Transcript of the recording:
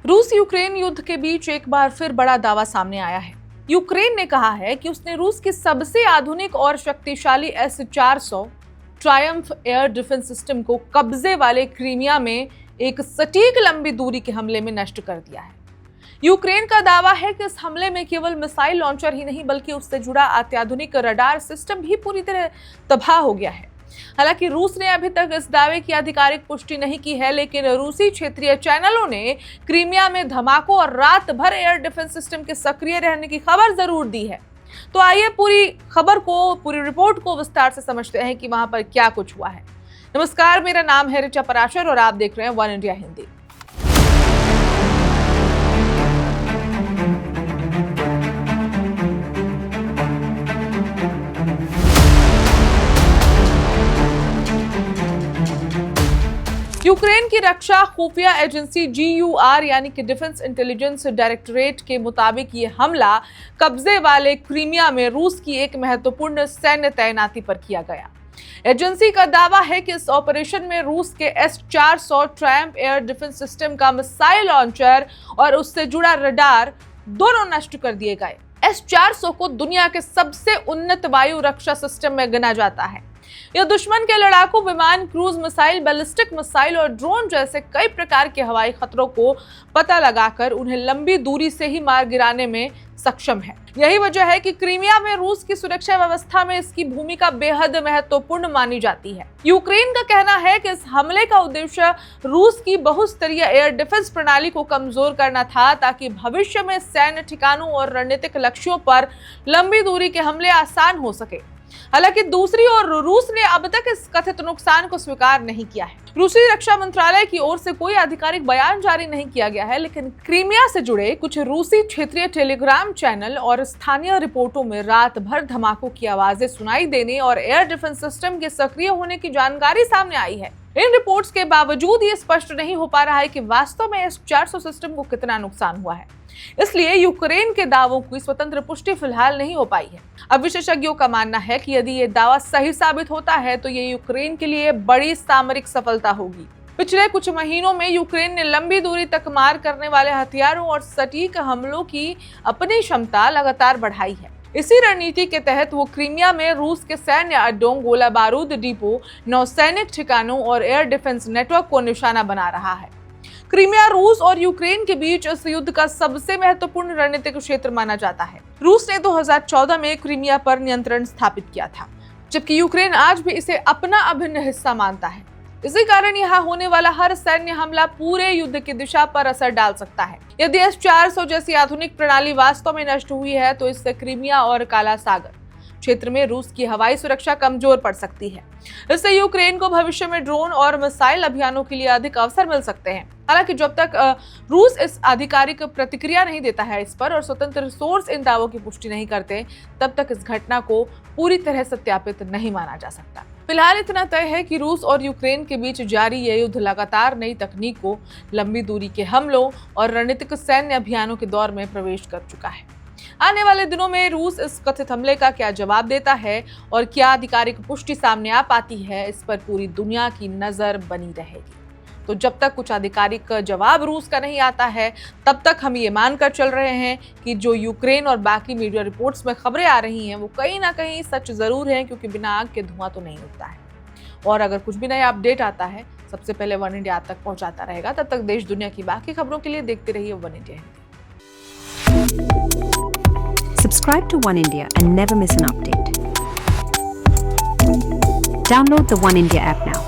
रूस यूक्रेन युद्ध के बीच एक बार फिर बड़ा दावा सामने आया है। यूक्रेन ने कहा है कि उसने रूस की सबसे आधुनिक और शक्तिशाली S-400 Triumph air defence system को कब्जे वाले क्रीमिया में एक सटीक लंबी दूरी के हमले में नष्ट कर दिया है। यूक्रेन का दावा है कि इस हमले में केवल मिसाइल लॉन्चर ही नहीं बल्कि उससे जुड़ा अत्याधुनिक रडार सिस्टम भी पूरी तरह तबाह हो गया है। हालांकि रूस ने अभी तक इस दावे की आधिकारिक पुष्टि नहीं की है, लेकिन रूसी क्षेत्रीय चैनलों ने क्रीमिया में धमाकों और रात भर एयर डिफेंस सिस्टम के सक्रिय रहने की खबर जरूर दी है। तो आइए पूरी रिपोर्ट को विस्तार से समझते हैं कि वहां पर क्या कुछ हुआ है। नमस्कार, मेरा नाम है ऋचा पराशर और आप देख रहे हैं वन इंडिया हिंदी। यूक्रेन की रक्षा खुफिया एजेंसी GUR यानी कि डिफेंस इंटेलिजेंस डायरेक्टरेट के मुताबिक ये हमला कब्जे वाले क्रीमिया में रूस की एक महत्वपूर्ण सैन्य तैनाती पर किया गया। एजेंसी का दावा है कि इस ऑपरेशन में रूस के S-400 Triumph air defence system का मिसाइल लॉन्चर और उससे जुड़ा रडार दोनों नष्ट कर दिए गए। S-400 को दुनिया के सबसे उन्नत वायु रक्षा सिस्टम में गिना जाता है। यह दुश्मन के लड़ाकू विमान, क्रूज मिसाइल, बैलिस्टिक मिसाइल और ड्रोन जैसे कई प्रकार के हवाई खतरों को पता लगाकर उन्हें लंबी दूरी से ही मार गिराने में सक्षम है। यही वजह है कि क्रीमिया में रूस की सुरक्षा व्यवस्था में इसकी भूमिका बेहद महत्वपूर्ण मानी जाती है। यूक्रेन का कहना है कि इस हमले का उद्देश्य रूस की बहुस्तरीय एयर डिफेंस प्रणाली को कमजोर करना था, ताकि भविष्य में सैन्य ठिकानों और रणनीतिक लक्ष्यों पर लंबी दूरी के हमले आसान हो सके। हालांकि दूसरी ओर रूस ने अब तक इस कथित नुकसान को स्वीकार नहीं किया है। रूसी रक्षा मंत्रालय की ओर से कोई आधिकारिक बयान जारी नहीं किया गया है, लेकिन क्रीमिया से जुड़े कुछ रूसी क्षेत्रीय टेलीग्राम चैनल और स्थानीय रिपोर्टों में रात भर धमाकों की आवाजें सुनाई देने और एयर डिफेंस सिस्टम के सक्रिय होने की जानकारी सामने आई है। इन रिपोर्ट्स के बावजूद ये स्पष्ट नहीं हो पा रहा है कि वास्तव में S-400 सिस्टम को कितना नुकसान हुआ है, इसलिए यूक्रेन के दावों की स्वतंत्र पुष्टि फिलहाल नहीं हो पाई है। अब विशेषज्ञों का मानना है कि यदि ये दावा सही साबित होता है तो ये यूक्रेन के लिए बड़ी सामरिक सफलता होगी। पिछले कुछ महीनों में यूक्रेन ने लंबी दूरी तक मार करने वाले हथियारों और सटीक हमलों की अपनी क्षमता लगातार बढ़ाई है। इसी रणनीति के तहत वो क्रीमिया में रूस के सैन्य अड्डों, गोला बारूद डिपो, नौसैनिक ठिकानों और एयर डिफेंस नेटवर्क को निशाना बना रहा है। क्रीमिया रूस और यूक्रेन के बीच इस युद्ध का सबसे महत्वपूर्ण रणनीतिक क्षेत्र माना जाता है। रूस ने 2014 में क्रीमिया पर नियंत्रण स्थापित किया था, जबकि यूक्रेन आज भी इसे अपना अभिन्न हिस्सा मानता है। इसी कारण यहाँ होने वाला हर सैन्य हमला पूरे युद्ध की दिशा पर असर डाल सकता है। यदि S-400 जैसी आधुनिक प्रणाली वास्तव में नष्ट हुई है तो इससे क्रीमिया और काला सागर क्षेत्र में रूस की हवाई सुरक्षा कमजोर पड़ सकती है। इससे यूक्रेन को भविष्य में ड्रोन और मिसाइल अभियानों के लिए अधिक अवसर मिल सकते हैं। हालांकि जब तक रूस इस आधिकारिक प्रतिक्रिया नहीं देता है इस पर और स्वतंत्र सोर्स इन दावों की पुष्टि नहीं करते, तब तक इस घटना को पूरी तरह सत्यापित नहीं माना जा सकता। फिलहाल इतना तय है कि रूस और यूक्रेन के बीच जारी यह युद्ध लगातार नई तकनीकों, लंबी दूरी के हमलों और रणनीतिक सैन्य अभियानों के दौर में प्रवेश कर चुका है। आने वाले दिनों में रूस इस कथित हमले का क्या जवाब देता है और क्या आधिकारिक पुष्टि सामने आ पाती है, इस पर पूरी दुनिया की नजर बनी रहेगी। तो जब तक कुछ आधिकारिक जवाब रूस का नहीं आता है, तब तक हम ये मानकर चल रहे हैं कि जो यूक्रेन और बाकी मीडिया रिपोर्ट्स में खबरें आ रही हैं वो कहीं ना कहीं सच जरूर है, क्योंकि बिना आग के धुआं तो नहीं उठता है। और अगर कुछ भी नया अपडेट आता है सबसे पहले वन इंडिया तक पहुंचाता रहेगा। तब तक देश दुनिया की बाकी खबरों के लिए देखते रहिए one India Hindi. Subscribe to One India and never miss an update. Download the One India app now.